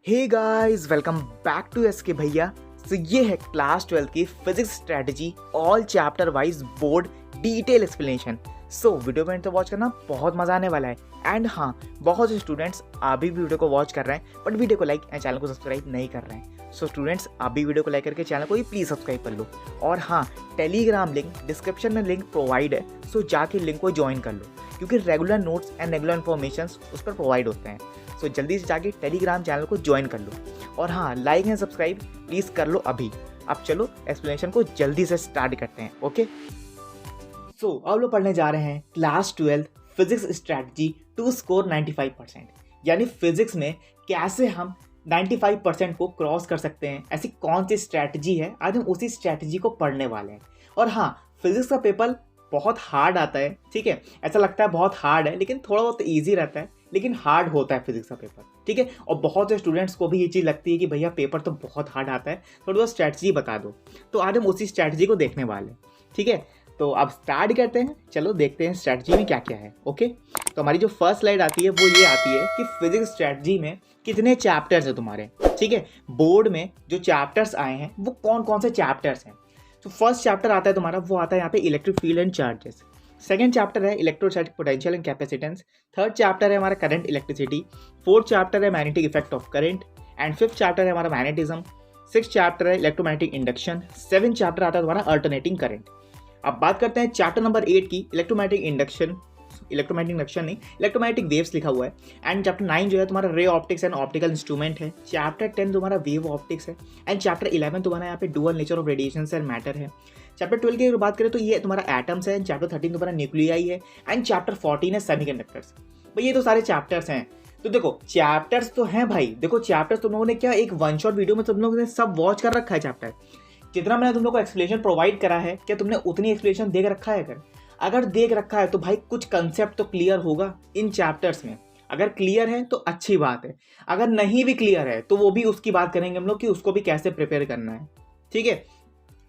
Hey guys, welcome back to SK Bhaiya. तो ये है क्लास 12 की physics strategy all chapter wise board detail explanation. So video में तो वॉच करना, बहुत मजा आने वाला है। एंड हाँ, बहुत से स्टूडेंट्स अभी भी वीडियो को वॉच कर रहे हैं बट वीडियो को लाइक एंड चैनल को सब्सक्राइब नहीं कर रहे हैं। सो स्टूडेंट्स, अभी वीडियो को लाइक करके चैनल को ही प्लीज़ सब्सक्राइब कर लो। और हाँ, टेलीग्राम लिंक डिस्क्रिप्शन में लिंक प्रोवाइड है, सो जाके लिंक को ज्वाइन कर लो क्योंकि regular notes and regular information उस पर प्रोवाइड होते हैं। सो जल्दी से जाके टेलीग्राम चैनल को ज्वाइन कर लो। और हाँ, लाइक एंड सब्सक्राइब प्लीज़ कर लो अभी। अब चलो एक्सप्लेनेशन को जल्दी से स्टार्ट करते हैं। ओके, सो अब लोग पढ़ने जा रहे हैं class 12 physics strategy to score 95%। यानी फिजिक्स में कैसे हम 95% को क्रॉस कर सकते हैं, ऐसी कौन सी स्ट्रैटेजी है, आज हम उसी स्ट्रैटेजी को पढ़ने वाले हैं। और हाँ, फिजिक्स का पेपर बहुत हार्ड आता है, ठीक है। ऐसा लगता है बहुत हार्ड है लेकिन थोड़ा बहुत ईजी रहता है, लेकिन हार्ड होता है फिजिक्स का पेपर, ठीक है। और बहुत से स्टूडेंट्स को भी ये चीज़ लगती है कि भैया पेपर तो बहुत हार्ड आता है, थोड़ी बहुत स्ट्रैटेजी बता दो। तो आज हम उसी स्ट्रैटेजी को देखने वाले हैं, ठीक है। तो अब स्टार्ट करते हैं, चलो देखते हैं स्ट्रैटेजी में क्या क्या है। ओके, तो हमारी जो फर्स्ट स्लाइड आती है वो ये आती है कि फिजिक्स स्ट्रैटेजी में कितने चैप्टर्स हैं तुम्हारे, ठीक है। बोर्ड में जो चैप्टर्स आए हैं वो कौन कौन से चैप्टर्स हैं। तो फर्स्ट चैप्टर आता है तुम्हारा, वो आता है यहाँ पे electric field and charges. Second chapter है electrostatic potential and capacitance. Third chapter है हमारा करंट इलेक्ट्रिसिटी। फोर्थ चैप्टर है magnetic effect of current. And fifth chapter है हमारा मैग्नेटिज्म। सिक्स चैप्टर है इलेक्ट्रोमैग्नेटिक इंडक्शन। सेवन चैप्टर आता है तुम्हारा अल्टरनेटिंग करंट। अब बात करते हैं चैप्टर नंबर 8 की, इलेक्ट्रोमैग्नेटिक इंडक्शन, इलेक्ट्रोमैग्नेटिक इंडक्शन नहीं, इलेक्ट्रोमैग्नेटिक वेव्स लिखा हुआ है। एंड चैप्टर 9 जो है तुम्हारा ray optics and optical instrument है। चैप्टर 10 तुम्हारा वेव ऑप्टिक्स है। एंड चैप्टर 11 तुम्हारा यहाँ पे dual nature of radiation and matter है। चैप्टर 12 की अगर बात करें तो ये तुम्हारा एटम्स है। चैप्टर 13 तुम्हारा न्यूक्लियाई है। एंड चैप्टर 14 है सेमीकंडक्टर्स। भाई ये तो सारे चैप्टर्स हैं। तो देखो चैप्टर्स तो हैं भाई, देखो चैप्टर्स तुम लोगों ने क्या एक वन शॉट वीडियो में तुम लोगों ने सब वॉच कर रखा है चैप्टर। जितना मैंने तुम लोग को एक्सप्लेनेशन प्रोवाइड करा है, क्या तुमने उतनी एक्सप्लेनेशन देख रखा है? अगर देख रखा है तो भाई कुछ कंसेप्ट तो क्लियर होगा इन चैप्टर्स में। अगर क्लियर है तो अच्छी बात है, अगर नहीं भी क्लियर है तो वो भी उसकी बात करेंगे हम लोग कि उसको भी कैसे प्रिपेयर करना है, ठीक है।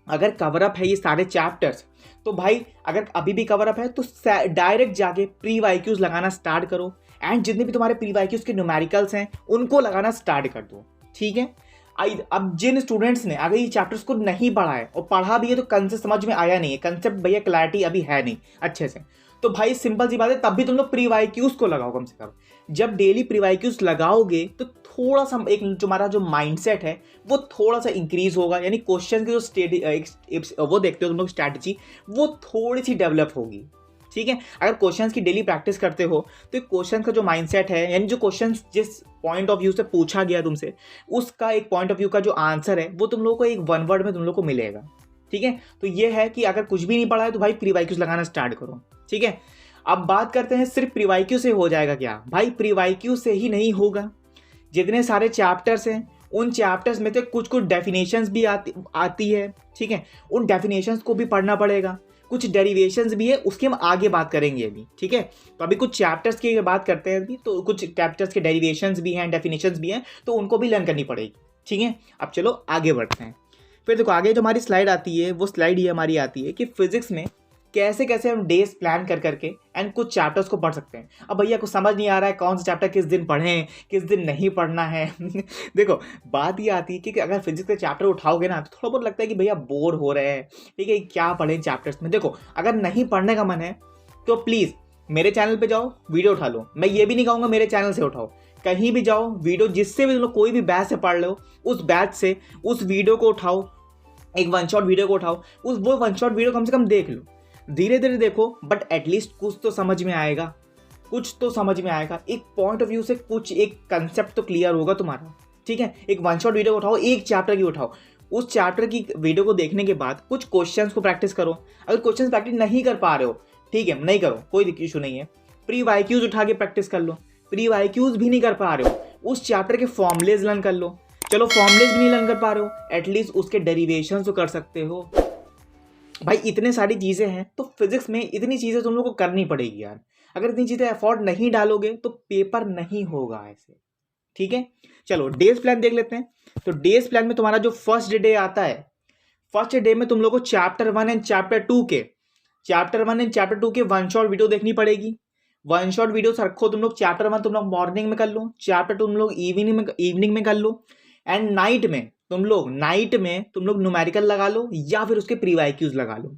अगर कवर अप है ये सारे चैप्टर्स तो भाई अगर अभी भी कवर अप है तो डायरेक्ट जाके प्री वाईक्यूज लगाना स्टार्ट करो। एंड जितने भी तुम्हारे प्री वाईक्यूज के न्यूमेरिकल्स हैं उनको लगाना स्टार्ट कर दो, ठीक है। अब जिन स्टूडेंट्स ने अगर ये चैप्टर्स को नहीं पढ़ा है और पढ़ा भी है तो कंसेप्ट समझ में आया नहीं है, कंसेप्ट भैया क्लैरिटी अभी है नहीं अच्छे से, तो भाई सिंपल सी बात है, तब भी तुम लोग प्री वाईक्यूज को लगाओ कम से कम। जब डेली प्री वाईक्यूज लगाओगे तो थोड़ा सा एक तुम्हारा जो माइंडसेट है वो थोड़ा सा इंक्रीज होगा। यानी क्वेश्चन की जो वो देखते हो तुम लोग स्ट्रैटेजी, वो थोड़ी सी डेवलप होगी, ठीक है। अगर क्वेश्चंस की डेली प्रैक्टिस करते हो तो क्वेश्चन का जो माइंडसेट है, यानी जो क्वेश्चन जिस पॉइंट ऑफ व्यू से पूछा गया तुमसे, उसका एक पॉइंट ऑफ व्यू का जो आंसर है वो तुम लोगों को एक वन वर्ड में तुम लोग को मिलेगा, ठीक है। तो ये है कि अगर कुछ भी नहीं पढ़ा है तो भाई प्री वाईक्यूज लगाना स्टार्ट करो, ठीक है। अब बात करते हैं सिर्फ प्री वाईक्यू से हो जाएगा क्या? भाई प्री वाईक्यू से ही नहीं होगा। जितने सारे चैप्टर्स हैं उन चैप्टर्स में से कुछ कुछ डेफिनेशंस भी आती है, ठीक है। उन डेफिनेशंस को भी पढ़ना पड़ेगा। कुछ डेरिवेशंस भी है, उसकी हम आगे बात करेंगे अभी, ठीक है। तो अभी कुछ चैप्टर्स की बात करते हैं अभी, तो कुछ चैप्टर्स के डेरिवेशंस भी हैं, डेफिनेशंस भी हैं, तो उनको भी लर्न करनी पड़ेगी, ठीक है। अब चलो आगे बढ़ते हैं। फिर देखो आगे जो हमारी स्लाइड आती है वो स्लाइड ये हमारी आती है कि फिजिक्स में कैसे कैसे हम डेज प्लान कर करके एंड कुछ चैप्टर्स को पढ़ सकते हैं। अब भैया को समझ नहीं आ रहा है कौन सा चैप्टर किस दिन पढ़ें, किस दिन नहीं पढ़ना है। देखो बात ये आती है कि अगर फिजिक्स के चैप्टर उठाओगे ना तो थोड़ा बहुत लगता है कि भैया बोर हो रहे हैं, ठीक है, क्या पढ़ें चैप्टर्स में। देखो अगर नहीं पढ़ने का मन है तो प्लीज़ मेरे चैनल पर जाओ, वीडियो उठा लो। मैं ये भी नहीं कहूँगा मेरे चैनल से उठाओ, कहीं भी जाओ वीडियो, जिससे भी तुम लोग कोई भी बैच से पढ़ लो उस बैच से उस वीडियो को उठाओ, एक वन शॉट वीडियो को उठाओ, वो वन शॉट वीडियो कम से कम देख लो। धीरे धीरे देखो बट एटलीस्ट कुछ तो समझ में आएगा, कुछ तो समझ में आएगा। एक पॉइंट ऑफ व्यू से कुछ एक कंसेप्ट तो क्लियर होगा तुम्हारा, ठीक है। एक वन शॉट वीडियो उठाओ, एक चैप्टर की उठाओ, उस चैप्टर की वीडियो को देखने के बाद कुछ क्वेश्चंस को प्रैक्टिस करो। अगर क्वेश्चंस प्रैक्टिस नहीं कर पा रहे हो, ठीक है, नहीं करो, कोई इशू नहीं है। प्री वाईक्यूज उठा के प्रैक्टिस कर लो। प्री वाईक्यूज भी नहीं कर पा रहे हो, उस चैप्टर के फॉर्मुलेज लर्न कर लो। चलो फॉर्मुलेज भी नहीं लर्न कर पा रहे हो, एटलीस्ट उसके डेरिवेशन तो कर सकते हो। भाई इतने सारी चीज़ें हैं, तो फिजिक्स में इतनी चीज़ें तुम लोग को करनी पड़ेगी यार। अगर इतनी चीज़ें एफर्ट नहीं डालोगे तो पेपर नहीं होगा ऐसे, ठीक है। चलो डेज प्लान देख लेते हैं। तो डेज प्लान में तुम्हारा जो फर्स्ट डे आता है, फर्स्ट डे में तुम लोग को चैप्टर 1 एंड चैप्टर 2 के वन शॉट वीडियो देखनी पड़ेगी। वन शॉट वीडियोस रखो तुम लोग, चैप्टर 1 तुम लोग मॉर्निंग में कर लो, चैप्टर 2 तुम लोग इवनिंग में कर लो, एंड नाइट में तुम लोग न्यूमेरिकल लगा लो या फिर उसके प्रीवाइक्यूज लगा लो।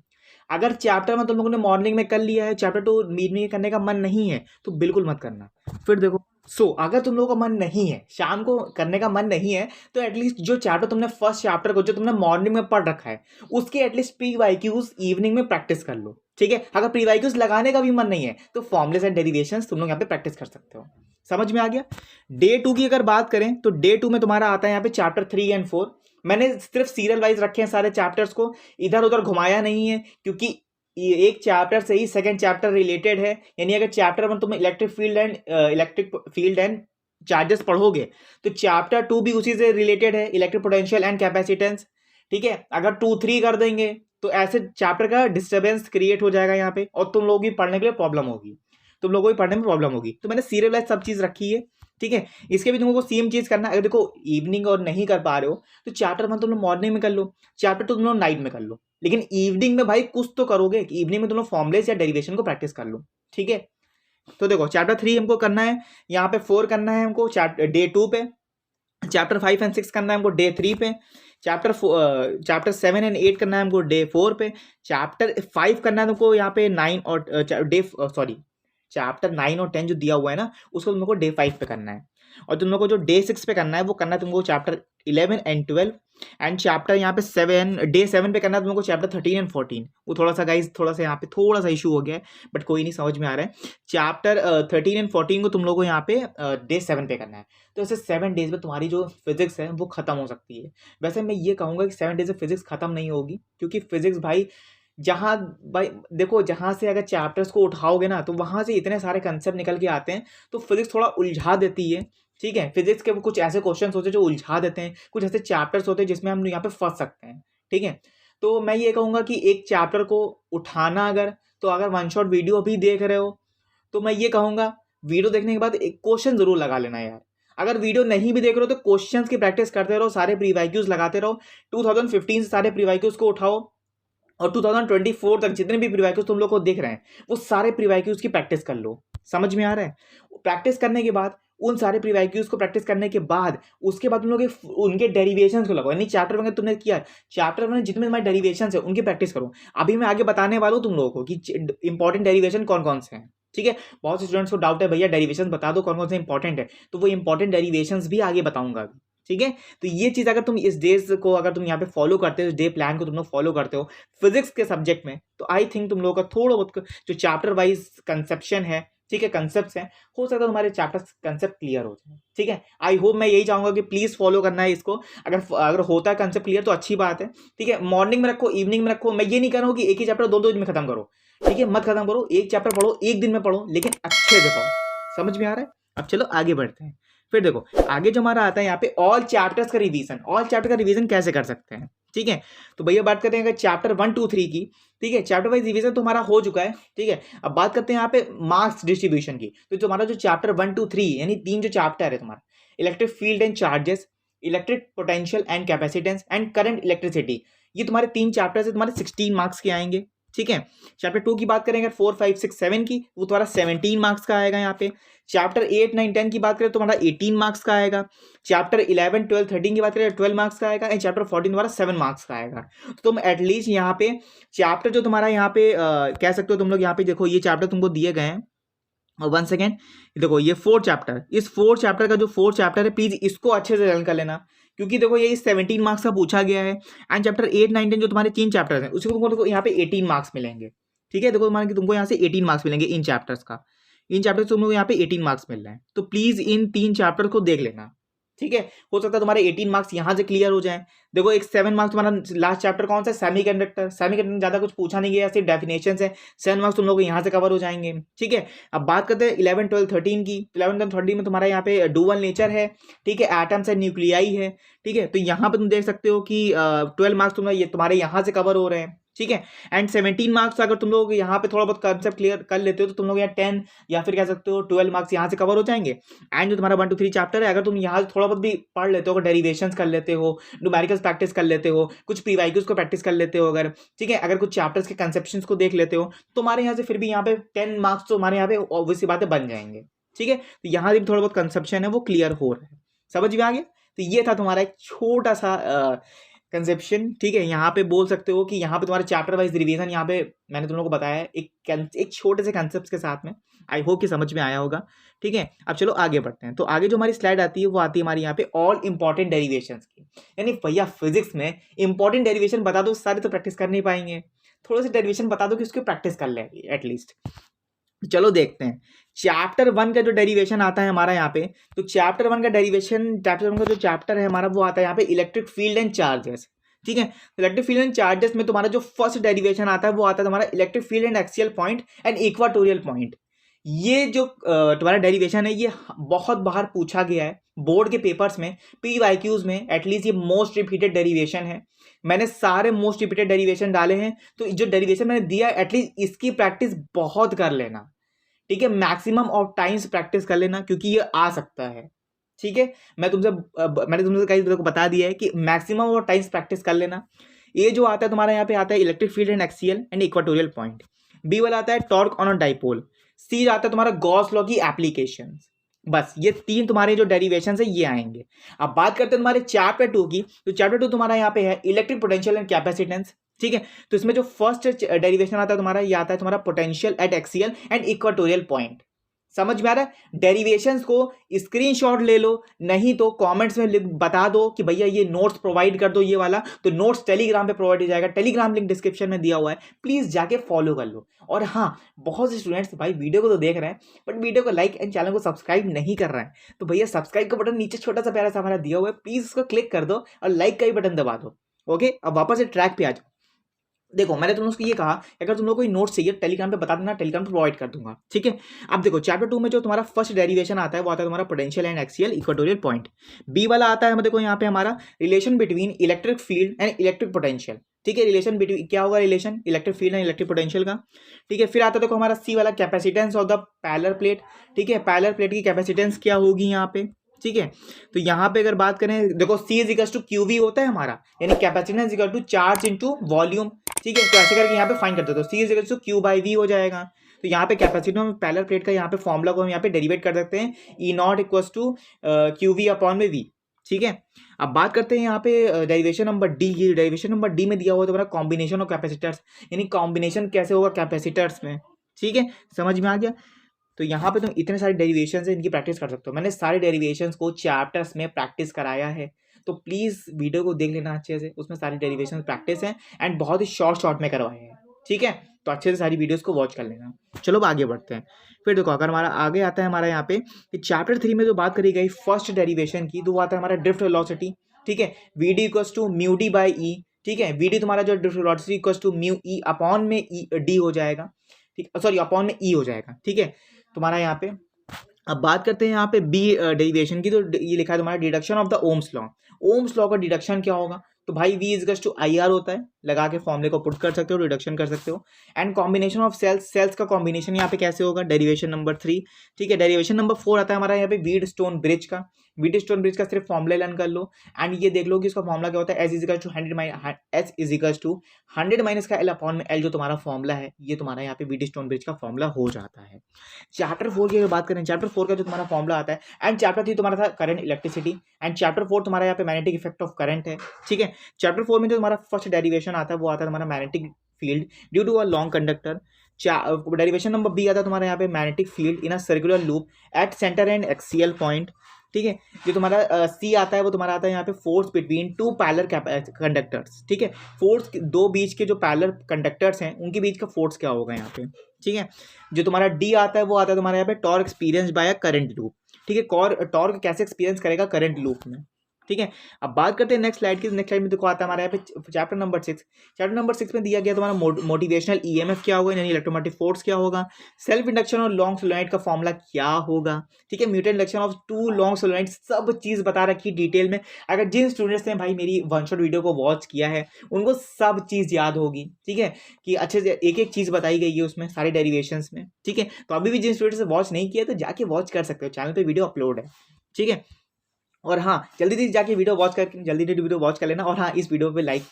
अगर चैप्टर 1 तुम लोगों ने मॉर्निंग में कर लिया है, चैप्टर 2 इवनिंग में करने का मन नहीं है तो बिल्कुल मत करना। फिर देखो, अगर तुम लोगों का मन नहीं है, शाम को करने का मन नहीं है, तो एटलीस्ट जो चैप्टर तुमने फर्स्ट चैप्टर को जो तुमने मॉर्निंग में पढ़ रखा है उसके एटलीस्ट प्रीवाइक्यूज इवनिंग में प्रैक्टिस कर लो, ठीक है। अगर प्रीवाइक्यूज लगाने का भी मन नहीं है तो फॉर्मुलेस एंड डेरिवेशंस तुम लोग यहाँ पे प्रैक्टिस कर सकते हो। समझ में आ गया। डे 2 की अगर बात करें तो डे 2 में तुम्हारा आता है यहाँ पे चैप्टर 3 एंड 4। मैंने सिर्फ सीरियल वाइज रखे हैं सारे चैप्टर्स को, इधर उधर घुमाया नहीं है, क्योंकि एक चैप्टर से ही सेकंड चैप्टर रिलेटेड है। यानी अगर चैप्टर 1 तुम इलेक्ट्रिक फील्ड एंड चार्जेस पढ़ोगे तो चैप्टर 2 भी उसी से रिलेटेड है, इलेक्ट्रिक पोटेंशियल एंड कैपेसिटेंस, ठीक है। अगर 2-3 कर देंगे तो ऐसे चैप्टर का डिस्टर्बेंस क्रिएट हो जाएगा यहाँ पे, और तुम लोग भी पढ़ने के लिए प्रॉब्लम होगी, तुम लोगों को पढ़ने में प्रॉब्लम होगी। तो मैंने सीरियल वाइज सब चीज रखी है, ठीक है। इसके भी तुमको सेम चीज करना है। अगर देखो इवनिंग और नहीं कर पा रहे हो तो चैप्टर 1 तुम लोग मॉर्निंग में कर लो, चैप्टर 2 तुम लोग नाइट में कर लो, लेकिन इवनिंग में भाई कुछ तो करोगे कि इवनिंग में तुम लोग फॉर्मुलेस या डेरिवेशन को प्रैक्टिस कर लो, ठीक है। तो देखो चैप्टर 3 हमको करना है, यहाँ पे 4 करना है हमको डे 2 पे, चैप्टर 5 एंड 6 करना है हमको डे 3 पे, चैप्टर 7 एंड 8 करना है हमको डे 4 पे, चैप्टर 5 करना है तुमको यहाँ पे 9 और चैप्टर 9 और 10 जो दिया हुआ है ना उसको तुमको डे 5 पे करना है, और तुम लोग को जो डे 6 पे करना है वो करना है तुमको चैप्टर 11 एंड 12, एंड चैप्टर यहाँ पे डे 7 पे करना है तुमको चैप्टर 13 एंड 14। वो थोड़ा सा गाइज थोड़ा सा यहाँ पे थोड़ा सा इशू हो गया है, बट कोई नहीं, समझ में आ रहा है। चैप्टर 13 एंड 14 को तुम लोग को यहाँ पे डे 7 पे करना है। तो ऐसे 7 डेज में तुम्हारी जो फिजिक्स है वो खत्म हो सकती है। वैसे मैं ये कहूँगा कि 7 डेज में फिजिक्स खत्म नहीं होगी, क्योंकि फिजिक्स भाई भाई देखो जहाँ से अगर चैप्टर्स को उठाओगे ना तो वहाँ से इतने सारे कंसेप्ट निकल के आते हैं, तो फिजिक्स थोड़ा उलझा देती है, ठीक है। फिजिक्स के कुछ ऐसे क्वेश्चन होते हैं जो उलझा देते हैं, कुछ ऐसे चैप्टर्स होते हैं जिसमें हम यहाँ पे फंस सकते हैं, ठीक है। तो मैं ये कहूँगा कि एक चैप्टर को उठाना अगर वन शॉट वीडियो भी देख रहे हो तो मैं ये कहूँगा वीडियो देखने के बाद एक क्वेश्चन जरूर लगा लेना यार। अगर वीडियो नहीं भी देख रहे हो तो क्वेश्चंस की प्रैक्टिस करते रहो, सारे प्रीवाइक्यूज लगाते रहो। 2015 से सारे प्रीवाइक्यूज को उठाओ, और 2024 तक जितने भी प्रीवाइक्यूज तुम लोग को दिख रहे हैं वो सारे प्रीवाइक्यूज की प्रैक्टिस कर लो। समझ में आ रहा है। प्रैक्टिस करने के बाद उन सारे प्रीवाइक्यूज को प्रैक्टिस करने के बाद उसके बाद तुम लोग उनके डेरिवेशंस को लगाओ। यानी चैप्टर 1 तुमने किया, चैप्टर 1 जितने तुम्हारे डेरिवेशंस है उनकी प्रैक्टिस करो। अभी मैं आगे बताने वाला हूँ तुम लोगों को कि इंपॉर्टेंट डेरिवेशन कौन कौन से हैं, ठीक है। बहुत से स्टूडेंट्स को डाउट है भैया डेरिवेशन बता दो कौन कौन से इंपॉर्टेंट है, तो वो इंपॉर्टेंट डेरिवेशंस भी आगे बताऊंगा अभी, ठीक है। तो ये चीज अगर तुम इस डेज को अगर तुम यहाँ पे फॉलो करते हो, इस डे प्लान को तुम लोग फॉलो करते हो फिजिक्स के सब्जेक्ट में, तो आई थिंक तुम लोगों का थोड़ा बहुत जो चैप्टर वाइज कंसेप्शन है, ठीक है, कंसेप्ट है, हो सकता है तुम्हारे चैप्टर कंसेप्ट क्लियर हो जाए, ठीक है। आई होप मैं यही चाहूंगा कि प्लीज फॉलो करना है इसको। अगर होता है कंसेप्ट क्लियर तो अच्छी बात है, ठीक है। मॉर्निंग में रखो, इवनिंग में रखो। मैं ये नहीं कह रहा हूँ कि एक ही चैप्टर 2 दिन में खत्म करो, ठीक है, मत खत्म करो। एक चैप्टर पढ़ो, एक दिन में पढ़ो, लेकिन अच्छे से पढ़ो। समझ में आ रहा है। अब चलो आगे बढ़ते हैं। फिर देखो आगे जो हमारा आता है यहाँ पे ऑल चैप्टर्स का रिवीजन। ऑल चैप्टर का रिवीजन कैसे कर सकते हैं, ठीक है। तो भैया बात करते हैं चैप्टर 1, 2, 3 की, ठीक है। चैप्टर वाइज रिवीजन तो हमारा हो चुका है, ठीक है। अब बात करते हैं यहाँ पे मार्क्स डिस्ट्रीब्यूशन की। तो तुम्हारा जो चैप्टर 1, 2, 3 यानी 3 जो चैप्टर है तुम्हारा, electric field and charges, electric potential and capacitance and current electricity, ये तुम्हारे 3 चैप्टर से तुम्हारे 16 मार्क्स के आएंगे, ठीक है। चैप्टर 2 की बात करेंगे 4, 5, 6, 7 की, वो तुम्हारा 17 मार्क्स का आएगा यहाँ पे। चैप्टर 8, 9, 10 की बात करें तो तुम्हारा 18 मार्क्स का आएगा। चैप्टर 11, 12, 13 की बात करें 12 मार्क्स का आएगा, एंड चैप्टर 14 तुम्हारा 7 मार्क्स का आएगा। तो तुम एटलीस्ट यहाँ पे चैप्टर जो तुम्हारा यहाँ पे कह सकते हो तुम लोग, यहाँ पे देखो ये चैप्टर तुमको दिए गए हैं, और 1 सेकेंड देखो ये 4 चैप्टर, इस 4 चैप्टर का जो 4 चैप्टर है प्लीज इसको अच्छे से लर्न कर लेना, क्योंकि देखो ये 17 मार्क्स का पूछा गया है। एंड चैप्टर 8, 9, 10 जो तुम्हारे 3 चैप्टर्स हैं उसको तुमको यहाँ पे 18 मार्क्स मिलेंगे, ठीक है। देखो मान के तुमको यहाँ से 18 मार्क्स मिलेंगे इन चैप्टर्स का, इन चैप्टर्स तुम लोग यहाँ पे 18 मार्क्स मिल रहे हैं। तो प्लीज इन 3 चैप्टर को देख लेना, ठीक है। हो सकता है तुम्हारे 18 मार्क्स यहाँ से क्लियर हो जाए। देखो एक 7 मार्क्स तुम्हारा लास्ट चैप्टर कौन सा है, सेमीकंडक्टर। सेमीकंडक्टर ज्यादा कुछ पूछा नहीं गया, सिर्फ डेफिनेशन है, 7 मार्क्स तुम लोग यहाँ से कवर हो जाएंगे, ठीक है। अब बात करते हैं 11, 12, 13 की। 11, 12, 13 में तुम्हारा यहाँ पे डुअल नेचर है, ठीक है, एटम्स है, न्यूक्लियाई है, ठीक है। तो यहाँ पे तुम देख सकते हो कि 12 मार्क्स तुम्हारे यहाँ से कवर हो रहे हैं, ठीक है। एंड 17 मार्क्स अगर तुम लोग यहाँ पे थोड़ा बहुत कंसेप्ट क्लियर कर लेते हो तो तुम लोग यहाँ 10 या फिर कह सकते हो 12 मार्क्स यहाँ से कवर हो जाएंगे। एंड जो तुम्हारा 1 2 3 चैप्टर है, अगर तुम यहाँ से थोड़ा बहुत भी पढ़ लेते हो, अगर डेरिवेशंस कर लेते हो, न्यूमेरिकल्स प्रैक्टिस कर लेते हो, कुछ प्रीवाइक्यूज को प्रैक्टिस कर लेते हो अगर, ठीक है, अगर कुछ चैप्टर्स के कंसेप्शंस को देख लेते हो, तुम्हारे यहाँ से फिर भी यहाँ पे 10 मार्क्स तो हमारे यहाँ पे ऑब्वियसली बातें बन जाएंगे। ठीक है, तो यहाँ से भी थोड़ा बहुत कंसेप्शन है वो क्लियर हो रहा है, समझ में आ गया। तो ये था तुम्हारा एक छोटा सा कंसेप्शन। ठीक है, यहाँ पे बोल सकते हो कि यहाँ पे तुम्हारा चैप्टर वाइज रिवीजन यहाँ पे मैंने तुम लोगों को बताया है एक छोटे से कंसेप्ट के साथ में। आई होप कि समझ में आया होगा। ठीक है, अब चलो आगे बढ़ते हैं। तो आगे जो हमारी स्लाइड आती है वो आती है हमारी यहाँ पे ऑल इंपॉर्टेंट डेरिवेशंस की। यानी भैया फिजिक्स में इंपॉर्टेंट डेरिवेशन बता दो, सारे तो प्रैक्टिस कर नहीं पाएंगे, थोड़े से डेरिवेशन बता दो कि उसकी प्रैक्टिस कर ले एटलीस्ट। चलो देखते हैं चैप्टर 1 का जो डेरिवेशन आता है हमारा यहाँ पे। तो चैप्टर 1 का डेरिवेशन, चैप्टर 1 का जो चैप्टर है हमारा वो आता है यहाँ पे इलेक्ट्रिक फील्ड एंड चार्जेस। ठीक है, इलेक्ट्रिक फील्ड एंड चार्जेस में तुम्हारा जो फर्स्ट डेरिवेशन आता है वो आता है तुम्हारा electric field and axial point and equatorial point. ये जो तुम्हारा डेरिवेशन है ये बहुत बार पूछा गया है बोर्ड के पेपर्स में, पीवाईक्यूज में एटलीस्ट। ये मोस्ट रिपीटेड डेरिवेशन है, मैंने सारे मोस्ट रिपीटेड डेरिवेशन डाले हैं। तो जो डेरिवेशन मैंने दिया एटलीस्ट इसकी प्रैक्टिस बहुत कर लेना। ठीक है, मैक्सिमम ऑफ टाइम्स प्रैक्टिस कर लेना क्योंकि ये आ सकता है। ठीक है, मैंने तुमसे कई को बता दिया है कि मैक्सिमम ऑफ टाइम्स प्रैक्टिस कर लेना। ये जो आता है तुम्हारा यहाँ पे आता है electric field and axial and equatorial point. B वाला आता है torque on a dipole. C आता है तुम्हारा गॉस लॉ की एप्लीकेशन। बस ये 3 तुम्हारे जो डेरिवेशन है ये आएंगे। अब बात करते हैं तुम्हारे चैप्टर 2 की। तो चैप्टर 2 तुम्हारा यहाँ पे है इलेक्ट्रिक पोटेंशियल एंड कैपेसिटेंस। ठीक है, तो इसमें जो फर्स्ट डेरिवेशन आता है तुम्हारा ये आता है तुम्हारा potential at axial and equatorial point. समझ में आ रहा है। डेरिवेशंस को स्क्रीनशॉट ले लो, नहीं तो कमेंट्स में बता दो कि भैया ये नोट्स प्रोवाइड कर दो ये वाला। तो नोट्स टेलीग्राम पे प्रोवाइड हो जाएगा, टेलीग्राम लिंक डिस्क्रिप्शन में दिया हुआ है, प्लीज जाके फॉलो कर लो। और हाँ, बहुत से स्टूडेंट्स भाई वीडियो को तो देख रहे हैं बट वीडियो को लाइक एंड चैनल को सब्सक्राइब नहीं कर रहे हैं, तो भैया सब्सक्राइब का बटन नीचे छोटा सा प्यारा सा हमारा दिया हुआ है, प्लीज उसको क्लिक कर दो और लाइक का ही बटन दबा दो। ओके, अब वापस से ट्रैक पे आ जाओ। देखो मैंने तुम लोगों को ये कहा अगर तुम लोग कोई नोट चाहिए टेलीग्राम पे बता देना, टेलीग्राम पे प्रोवाइड कर दूंगा। ठीक है, अब देखो चैप्टर 2 में जो तुम्हारा फर्स्ट डेरिवेशन आता है वो आता है तुम्हारा potential and axial equatorial point. B वाला आता है देखो यहाँ पे हमारा relation between electric field and electric potential. ठीक है, रिलेशन बिटवीन क्या होगा, relation electric field and electric potential का। ठीक है, फिर आता है देखो हमारा सी वाला capacitance of the parallel plate. ठीक है, पैरेलल प्लेट की कैपेसिटेंस क्या होगी यहाँ पे। ठीक है, तो यहाँ पे अगर बात करें देखो C equal to Q V होता है हमारा, यानी capacitance equal to charge into volume. ठीक है, तो ऐसे करके यहाँ पे फाइंड करते हो तो C equal to Q by V हो जाएगा। तो यहाँ पे कैपेसिटी में पैरेलल प्लेट का यहाँ पे फॉर्मूला को हम यहाँ पे डेरिवेट कर सकते हैं, E naught equal to Q V upon में वी। ठीक है, अब बात करते हैं यहाँ पे डेरिवेशन नंबर डी की। डेरिवेशन नंबर डी में दिया हुआ है तुम्हारा कॉम्बिनेशन ऑफ कैपेसिटर्स, यानी कॉम्बिनेशन कैसे होगा कैपेसिटर्स में। ठीक है, समझ में आ गया। तो यहाँ पे तुम इतने सारे डेरिवेशंस है इनकी प्रैक्टिस कर सकते हो। मैंने सारे डेरिवेशंस को चैप्टर्स में प्रैक्टिस कराया है, तो प्लीज़ वीडियो को देख लेना अच्छे से, उसमें सारी डेरिवेशंस प्रैक्टिस हैं एंड बहुत ही शॉर्ट में करवाए हैं। ठीक है, तो अच्छे से सारी वीडियोस को वॉच कर लेना। चलो अब आगे बढ़ते हैं। फिर देखो अगर हमारा आगे आता है हमारा यहाँ पे कि चैप्टर 3 में जो बात करी गई फर्स्ट डेरिवेशन की, तो वो आता है हमारा ड्रिफ्ट वेलोसिटी। ठीक है, V D equals to mu D by E. ठीक है, वी डी तुम्हारा जो drift velocity equals to mu E upon में ई डी हो जाएगा। ठीक, सॉरी अपॉन में ई हो जाएगा। ठीक है, तुम्हारा यहाँ पे अब बात करते हैं यहाँ पे बी डेरिवेशन की। तो ये लिखा है तुम्हारा deduction of the Ohm's law. Ohm's law का डिडक्शन क्या होगा, तो भाई V is to I R होता है, लगा के फॉर्मूले को पुट कर सकते हो, डिडक्शन कर सकते हो। एंड कॉम्बिनेशन ऑफ सेल्स का कॉम्बिनेशन यहाँ पे कैसे होगा, डेरिवेशन नंबर 3। ठीक है, डेरिवेशन नंबर 4 आता है हमारा यहाँ पे व्हीटस्टोन ब्रिज का। व्हीटस्टोन ब्रिज का सिर्फ फॉर्मूला लर्न कर लो एंड ये देख लो कि इसका फॉर्मूला क्या होता है, S इज टू 100 माइनस का L अपॉन में L जो तुम्हारा फॉर्मूला है, ये तुम्हारा यहाँ पे व्हीटस्टोन ब्रिज का फॉर्मूला हो जाता है। चैप्टर 4 की अगर बात करें, चैप्टर 4 का जो तुम्हारा फॉर्मूला आता है, एंड चैप्टर 3 तुम्हारा था करंट इलेक्ट्रिसिटी, एंड चैप्टर 4 तुम्हारा यहाँ पे मैग्नेटिक इफेक्ट ऑफ करंट है। ठीक है, चैप्टर 4 में जो तुम्हारा फर्स्ट डेरिवेशन आता है वो आता है तुम्हारा magnetic field due to a long conductor. Derivation number B आता है तुम्हारा यहाँ पे magnetic field in a circular loop at centre and axial point. ठीक है, जो तुम्हारा सी आता है वो तुम्हारा आता है यहाँ पे force between two parallel conductors. ठीक है, फोर्स दो बीच के जो पैरेलल कंडक्टर्स हैं उनके बीच का फोर्स क्या होगा यहाँ पे। ठीक है, जो तुम्हारा डी आता है वो आता है तुम्हारे यहाँ पे torque experience by a current loop. ठीक है, टॉर्क कैसे एक्सपीरियंस करेगा करंट लूप में, ठीक है। अब बात करते हैं नेक्स्ट स्लाइड की। नेक्स्ट स्लाइड में देखो आता है हमारे यहाँ पे चैप्टर नंबर 6। चैप्टर नंबर 6 में दिया गया तुम्हारा मोटिवेशनल ईएमएफ क्या होगा, यानी इलेक्ट्रोमोटिव फोर्स क्या होगा, सेल्फ इंडक्शन और लॉन्ग सोलेनोइड का फॉर्मूला क्या होगा, ठीक है, mutant induction of 2 long solenoid, सब चीज बता रखी डिटेल में। अगर जिन स्टूडेंट्स ने भाई मेरी वन शॉट वीडियो को वॉच किया है उनको सब चीज याद होगी, ठीक है, कि अच्छे से एक एक चीज बताई गई है उसमें सारी डेरिवेशंस में, ठीक है। तो अभी भी जिन स्टूडेंट्स ने वॉच नहीं किया तो जाके वॉच कर सकते हो, चैनल पे वीडियो अपलोड है, ठीक है। और हाँ, जल्दी से जाके वीडियो वॉच कर जल्दी वीडियो वॉच कर लेना। और हाँ, इस वीडियो पे लाइक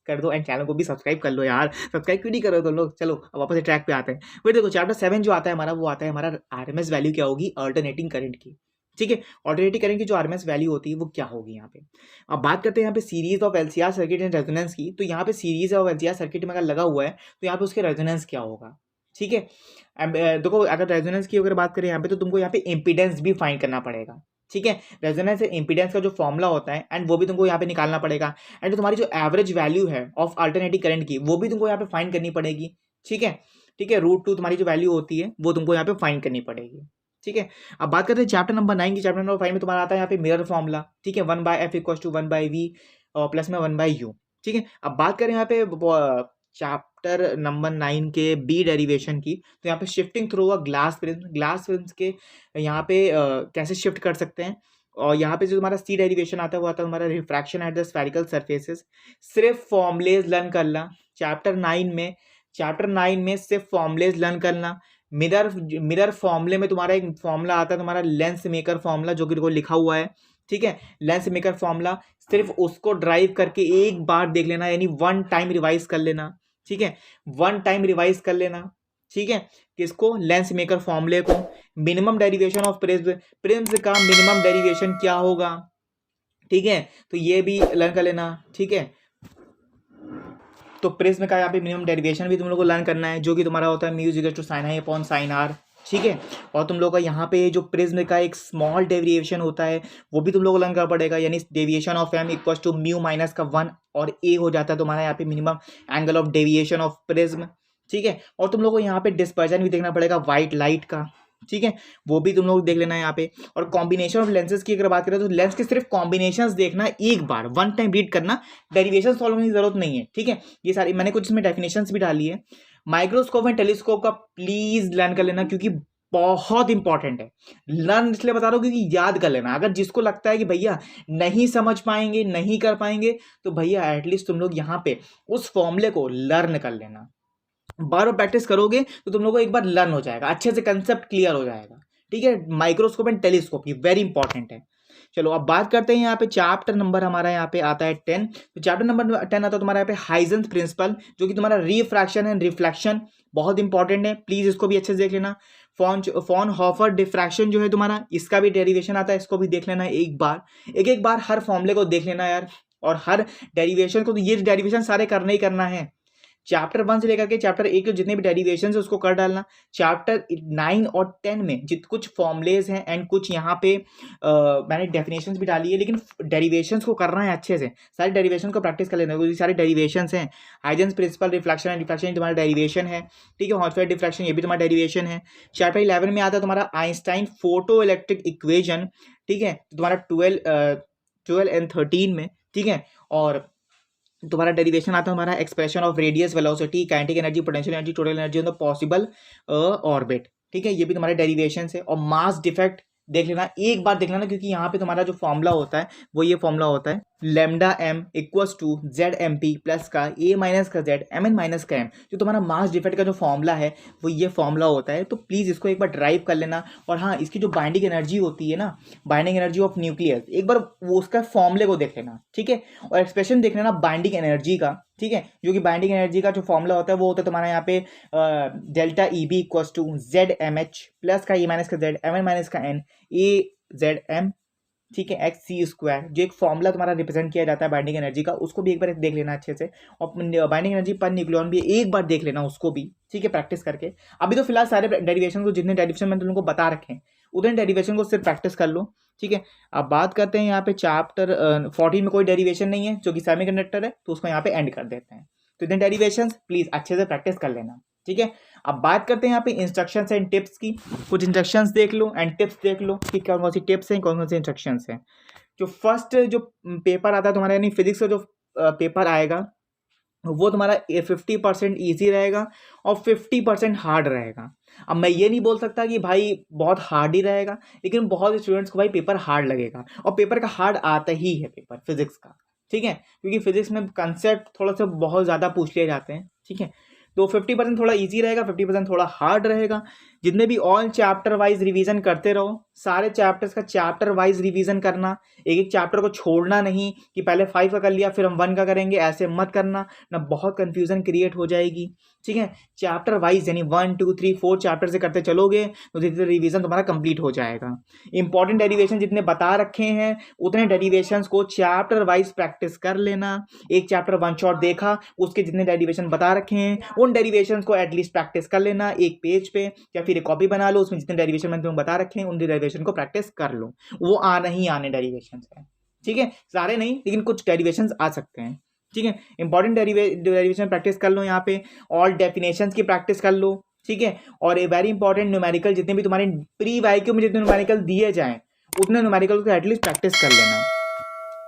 कर दो एंड चैनल को भी सब्सक्राइब कर लो यार, सब्सक्राइब क्यों नहीं करो तुम लोग। चलो अब वापस ट्रैक पे आते हैं। फिर देखो चैप्टर 7 जो आता है हमारा, वो आता है हमारा आरएमएस वैल्यू क्या होगी अल्टरनेटिंग करंट की, ठीक है। अल्टरनेटिंग करंट की जो आरएमएस वैल्यू होती है वो क्या होगी यहाँ पे। अब बात करते हैं यहाँ पे series of LCR circuit and resonance की। तो यहाँ पे सीरीज ऑफ एलसीआर सर्किट में अगर लगा हुआ है तो यहाँ पे उसके रेजोनेंस क्या होगा, ठीक है। देखो अगर रेजोनेंस की अगर बात करें यहाँ पे तो तुमको यहाँ पे इम्पीडेंस भी फाइंड करना पड़ेगा, ठीक है। रेजोनेंस इम्पीडेंस का जो फॉर्मूला होता है एंड वो भी तुमको यहाँ पे निकालना पड़ेगा। एंड तुम्हारी जो एवरेज वैल्यू है ऑफ अल्टरनेटिव करंट की वो भी तुमको यहाँ पे फाइंड करनी पड़ेगी, ठीक है, ठीक है। √2 तुम्हारी जो वैल्यू होती है वो तुमको यहाँ पे फाइंड करनी पड़ेगी, ठीक है। अब बात करते हैं चैप्टर नंबर 9 की। चैप्टर नंबर 5 में तुम्हारा आता है यहाँ पे मिरर फॉर्मूला, ठीक है, 1/f = 1/v और प्लस में 1/u, ठीक है। अब बात करें यहाँ पे चैप्टर नंबर 9 के बी डेरिवेशन की, तो यहाँ पे shifting through a glass film के यहाँ पे कैसे शिफ्ट कर सकते हैं। और यहाँ पे जो तुम्हारा सी डेरिवेशन आता है वो आता है तुम्हारा refraction at the spherical surfaces. सिर्फ फॉर्मुलेज लर्न करना चैप्टर 9 में सिर्फ फॉर्मुलेज लर्न करना। मिरर फॉर्मूले में तुम्हारा एक फॉर्मूला आता है तुम्हारा लेंस मेकर फॉर्मूला, जो कि देखो लिखा हुआ है, ठीक है, लेंस मेकर फॉर्मूला। सिर्फ उसको ड्राइव करके एक बार देख लेना, यानी 1 टाइम रिवाइज कर लेना, ठीक है, 1 टाइम रिवाइज कर लेना, ठीक है। किसको, लेंस मेकर फॉर्मूले को। मिनिमम डेरिवेशन ऑफ प्रिम्स का मिनिमम डेरिवेशन क्या होगा, ठीक है, तो ये भी लर्न कर लेना, ठीक है। तो प्रिज्म का यहाँ पे मिनिमम डेरिवेशन भी तुम लोग को लर्न करना है, जो कि तुम्हारा होता है μ = sin i/sin r, ठीक है। और तुम लोग का यहाँ पे जो प्रिज्म का एक स्मॉल डेविएशन होता है वो भी तुम लोग को लर्न करना पड़ेगा, यानी डेविएशन ऑफ m = μ-1 और a हो जाता है तुम्हारा यहाँ पे minimum angle of deviation of prism, ठीक है। और तुम लोग को यहाँ पे डिस्पर्जन भी देखना पड़ेगा व्हाइट लाइट का, ठीक है, वो भी तुम लोग देख लेना है यहाँ पे। और कॉम्बिनेशन ऑफ लेंसेज की अगर बात करें तो लेंस के सिर्फ कॉम्बिनेशंस देखना, एक बार 1 टाइम रीड करना, डेरिवेशन सॉल्व करने की जरूरत नहीं है, ठीक है। ये सारी मैंने कुछ इसमें डेफिनेशंस भी डाली है। माइक्रोस्कोप एंड टेलीस्कोप का प्लीज लर्न कर लेना, क्योंकि बहुत इंपॉर्टेंट है। लर्न इसलिए बता रहा हूँ क्योंकि याद कर लेना। अगर जिसको लगता है कि भैया नहीं समझ पाएंगे, नहीं कर पाएंगे, तो भैया एटलीस्ट तुम लोग यहाँ पे उस फॉर्मूले को लर्न कर लेना। बार बार प्रैक्टिस करोगे तो तुम लोगों को एक बार लर्न हो जाएगा, अच्छे से कंसेप्ट क्लियर हो जाएगा, ठीक है। माइक्रोस्कोप एंड टेलीस्कोप ये वेरी इंपॉर्टेंट है। चलो अब बात करते हैं यहाँ पे चैप्टर नंबर हमारा यहाँ पे आता है 10। तो चैप्टर नंबर 10 आता है तुम्हारा यहाँ पे हाइजेंस प्रिंसिपल, जो कि तुम्हारा रिफ्रैक्शन एंड रिफ्लेक्शन बहुत इंपॉर्टेंट है, प्लीज इसको भी अच्छे से देख लेना। फ्रॉनहोफर डिफ्रैक्शन जो है तुम्हारा, इसका भी डेरिवेशन आता है, इसको भी देख लेना एक बार हर फॉर्मूले को देख लेना यार, और हर डेरिवेशन को, तो ये डेरिवेशन सारे करना ही करना है। चैप्टर 1 से लेकर के चैप्टर 8 के जितने भी डेरिवेशन है उसको कर डालना। चैप्टर 9 और 10 में कुछ फॉर्मुलेज हैं एंड कुछ यहाँ पे मैंने डेफिनेशंस भी डाली है, लेकिन डेरिवेशंस को करना है अच्छे से, सारे डेरिवेशन को प्रैक्टिस कर लेना, क्योंकि सारे डेरिवेशंस हैं। Huygens principle, reflection and diffraction तुम्हारा डेरिवेशन है, ठीक है। हॉर्सफेयर डिफ्रैक्शन ये भी तुम्हारा डेरिवेशन है। चैप्टर 11 में आता है तुम्हारा आइंस्टाइन फोटो इलेक्ट्रिक इक्वेशन, ठीक है, तुम्हारा 12 एंड 13 में, ठीक है। और तुम्हारा डेरिवेशन आता है हमारा expression of radius, velocity, kinetic energy, potential energy, total energy on the possible orbit, ठीक है, ये भी तुम्हारे डेरिवेशन है। और मास डिफेक्ट देख लेना, एक बार देख लेना, क्योंकि यहाँ पे तुम्हारा जो फॉर्मूला होता है वो ये फॉर्मूला होता है λm = ZMP प्लस का A माइनस का Z Mn माइनस का M। जो तुम्हारा मास डिफेक्ट का जो फॉर्मूला है वो ये फॉर्मूला होता है, तो प्लीज़ इसको एक बार ड्राइव कर लेना। और हाँ, इसकी जो बाइंडिंग एनर्जी होती है ना, बाइंडिंग एनर्जी ऑफ न्यूक्लियस, एक बार वो उसका फॉर्मूले को देख लेना, ठीक है। और एक्सप्रेशन देख लेना बाइंडिंग एनर्जी का, ठीक है, जो कि बाइंडिंग एनर्जी का जो फॉर्मूला होता है वो होता है तुम्हारा यहाँ पे ΔEB = ZMH प्लस का A माइनस का Z Mn माइनस का N AZM, ठीक है, XC², जो एक फॉर्मूला तुम्हारा रिप्रेजेंट किया जाता है बाइंडिंग एनर्जी का, उसको भी एक बार देख लेना अच्छे से। और बाइंडिंग एनर्जी पर न्यूक्लियन भी एक बार देख लेना, उसको भी, ठीक है, प्रैक्टिस करके। अभी तो फिलहाल सारे डेरिवेशन को, जितने डेरिवेशन मैंने तुम लोगों को बता रखे हैं उतने डेरिवेशन को सिर्फ प्रैक्टिस कर लो, ठीक है। अब बात करते हैं यहाँ पे चैप्टर 14 में कोई डेरिवेशन नहीं है, जो कि सेमीकंडक्टर है, तो उसको यहाँ पे एंड कर देते हैं। तो इतने डेरिवेशन प्लीज अच्छे से प्रैक्टिस कर लेना, ठीक है। अब बात करते हैं यहाँ पे इंस्ट्रक्शंस एंड टिप्स की। कुछ इंस्ट्रक्शंस देख लो एंड टिप्स देख लो कि कौन कौन सी टिप्स हैं, कौन कौन सी इंस्ट्रक्शंस हैं, जो फर्स्ट जो पेपर आता है तुम्हारा, यानी फिजिक्स का जो पेपर आएगा वो तुम्हारा 50% ईजी रहेगा और 50% हार्ड रहेगा। अब मैं ये नहीं बोल सकता कि भाई बहुत हार्ड ही रहेगा, लेकिन बहुत स्टूडेंट्स को भाई पेपर हार्ड लगेगा, और पेपर का हार्ड आता ही है पेपर फिजिक्स का, ठीक है, क्योंकि फिजिक्स में कंसेप्ट थोड़ा सा बहुत ज़्यादा पूछ लिए जाते हैं, ठीक है। तो 50% थोड़ा इजी रहेगा, 50% थोड़ा हार्ड रहेगा। जितने भी ऑल चैप्टर वाइज रिवीजन करते रहो, सारे चैप्टर्स का चैप्टर वाइज रिवीजन करना, एक एक चैप्टर को छोड़ना नहीं कि पहले 5 का कर लिया फिर हम 1 का करेंगे, ऐसे मत करना ना, बहुत कंफ्यूजन क्रिएट हो जाएगी, ठीक है। चैप्टर वाइज यानी 1 2 3 4 चैप्टर से करते चलोगे तो धीरे धीरे रिवीजन तुम्हारा कंप्लीट हो जाएगा। इंपॉर्टेंट डेरिवेशन जितने बता रखे हैं उतने डेरिवेशंस को चैप्टर वाइज प्रैक्टिस कर लेना। एक चैप्टर वन शॉट देखा, उसके जितने डेरिवेशन बता रखे हैं उन डेरिवेशंस को एटलीस्ट प्रैक्टिस कर लेना एक पेज पे, या फिर एक कॉपी बना लो, उसमें जितने डेरिवेशन मैंने तुम्हें बता रखे हैं उन डेरिवेशन को प्रैक्टिस कर लो। वो आना ही आने डेरिवेशन है, ठीक है, सारे नहीं लेकिन कुछ डेरिवेशंस आ सकते हैं, ठीक है। इंपॉर्टेंट डेरिवेशन प्रैक्टिस कर लो यहाँ पे, ऑल डेफिनेशंस की प्रैक्टिस कर लो, ठीक है। और ए वेरी इंपॉर्टेंट न्यूमेरिकल, जितने भी तुम्हारे प्री वाईक्यू में जितने न्यूमेरिकल दिए जाएं उतने न्यूमेरिकल को एटलीस्ट प्रैक्टिस कर लेना।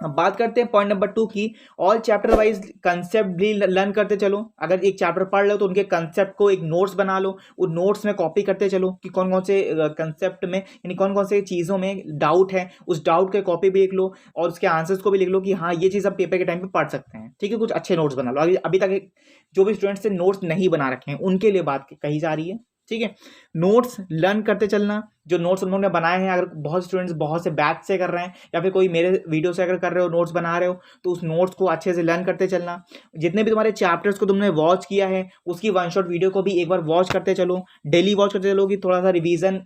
अब बात करते हैं पॉइंट नंबर 2 की, ऑल चैप्टर वाइज कंसेप्ट भी लर्न करते चलो। अगर एक चैप्टर पढ़ लो तो उनके कंसेप्ट को एक नोट्स बना लो, उन नोट्स में कॉपी करते चलो कि कौन कौन से कंसेप्ट में यानी कौन कौन से चीज़ों में डाउट है, उस डाउट के कॉपी भी लिख लो और उसके आंसर्स को भी लिख लो कि हाँ ये चीज़ आप पेपर के टाइम पे पढ़ सकते हैं, ठीक है। कुछ अच्छे नोट्स बना लो। अभी तक जो भी स्टूडेंट्स से नोट्स नहीं बना रखे हैं उनके लिए बात कही जा रही है, ठीक है। नोट्स लर्न करते चलना, जो नोट्स उन्होंने बनाए हैं, अगर बहुत स्टूडेंट्स बहुत से बैच से कर रहे हैं या फिर कोई मेरे वीडियो से अगर कर रहे हो नोट्स बना रहे हो तो उस नोट्स को अच्छे से लर्न करते चलना। जितने भी तुम्हारे चैप्टर्स को तुमने वॉच किया है उसकी वन शॉट वीडियो को भी एक बार वॉच करते चलो, डेली वॉच करते चलो कि थोड़ा सा रिवीजन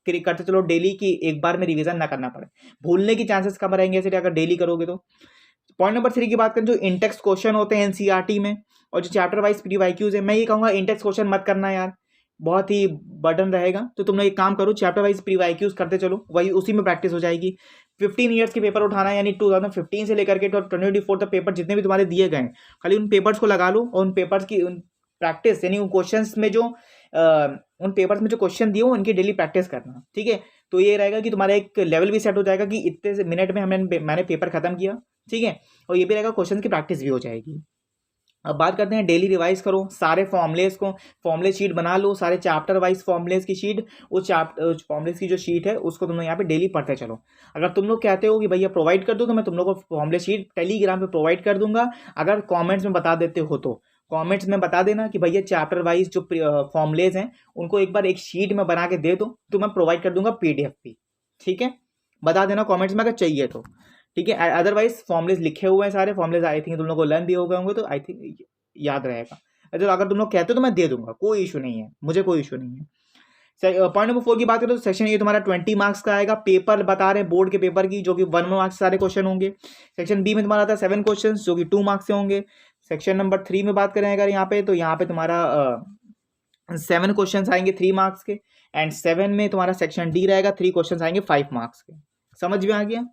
करते चलो डेली, की एक बार में रिवीजन ना करना पड़े, भूलने की चांसेस कम रहेंगे ऐसे अगर डेली करोगे तो। पॉइंट नंबर 3 की बात करें, जो इंटेक्स क्वेश्चन होते हैं एनसीईआरटी में और जो चैप्टर वाइज प्री वाईक्यूज है, मैं ये कहूँगा इंटेक्स क्वेश्चन मत करना यार, बहुत ही बर्डन रहेगा। तो तुम लोग एक काम करो, चैप्टर वाइज प्री वाईक्यूज करते चलो, वही उसी में प्रैक्टिस हो जाएगी। 15 ईयर्स के पेपर उठाना, यानी 2015 से लेकर के 2024 तक पेपर जितने भी तुम्हारे दिए गए खाली उन पेपर्स को लगा लो और उन पेपर्स की प्रैक्टिस यानी उन क्वेश्चंस में जो उन पेपर्स में जो क्वेश्चन दिए हो उनकी डेली प्रैक्टिस करना, ठीक है। तो ये रहेगा कि तुम्हारा एक लेवल भी सेट हो जाएगा कि इतने से मिनट में मैंने पेपर खत्म किया, ठीक है। और ये भी रहेगा क्वेश्चन की प्रैक्टिस भी हो जाएगी। अब बात करते हैं डेली रिवाइज करो, सारे फॉर्मुलेस को फॉर्मुले शीट बना लो, सारे चैप्टर वाइज फॉर्मुलेस की शीट, उस फॉर्मुलेस की जो शीट है उसको तुम लोग यहाँ पे डेली पढ़ते चलो। अगर तुम लोग कहते हो कि भैया प्रोवाइड कर दो तो मैं तुम लोग को फॉर्मुले शीट टेलीग्राम पे प्रोवाइड कर दूंगा। अगर कमेंट्स में बता देते हो तो कमेंट्स में बता देना कि भैया चैप्टर वाइज जो फॉर्मुलेज हैं उनको एक बार एक शीट में बना के दे दो तो मैं प्रोवाइड कर दूंगा PDF भी, ठीक है। बता देना कॉमेंट्स में अगर चाहिए तो, ठीक है। अदरवाइज फॉर्मुलेज लिखे हुए हैं, सारे फॉर्मुलेज आई थिंक तुम लोग को लर्न भी हो गए होंगे तो आई थिंक याद रहेगा। अगर तुम लोग कहते हो तो मैं दे दूंगा, कोई इशू नहीं है, मुझे कोई इशू नहीं है। पॉइंट नंबर 4 की बात करें तो सेक्शन ए तुम्हारा 20 मार्क्स का आएगा, पेपर बता रहे हैं बोर्ड के पेपर की जो कि 1 मार्क्स सारे क्वेश्चन होंगे। सेक्शन बी में तुम्हारा आता है 7 क्वेश्चन जो कि 2 मार्क्स से होंगे। सेक्शन नंबर 3 में बात करें अगर यहाँ पे तो यहाँ पे तुम्हारा 7 क्वेश्चन आएंगे 3 मार्क्स के, एंड 7 में तुम्हारा सेक्शन डी रहेगा 3 क्वेश्चन आएंगे 5 मार्क्स के। समझ में आ गया?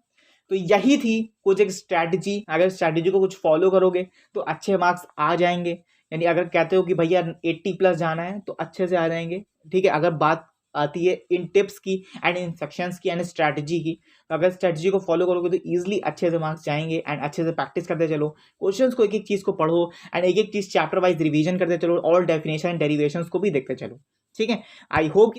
तो यही थी कुछ एक स्ट्रैटेजी, अगर स्ट्रैटेजी को कुछ फॉलो करोगे तो अच्छे मार्क्स आ जाएंगे। यानी अगर कहते हो कि भैया 80+ जाना है तो अच्छे से आ जाएंगे, ठीक है। अगर बात आती है इन टिप्स की एंड इन सेक्शंस की एंड स्ट्रैटेजी की, तो अगर स्ट्रैटेजी को फॉलो करोगे तो ईजिली अच्छे से मार्क्स जाएंगे एंड अच्छे से प्रैक्टिस करते चलो, क्वेश्चंस को एक एक चीज़ को पढ़ो एंड एक एक चीज़ चैप्टर वाइज रिवीजन करते चलो, ऑल डेफिनेशन डेरिवेशंस को भी देखते चलो, ठीक है। I hope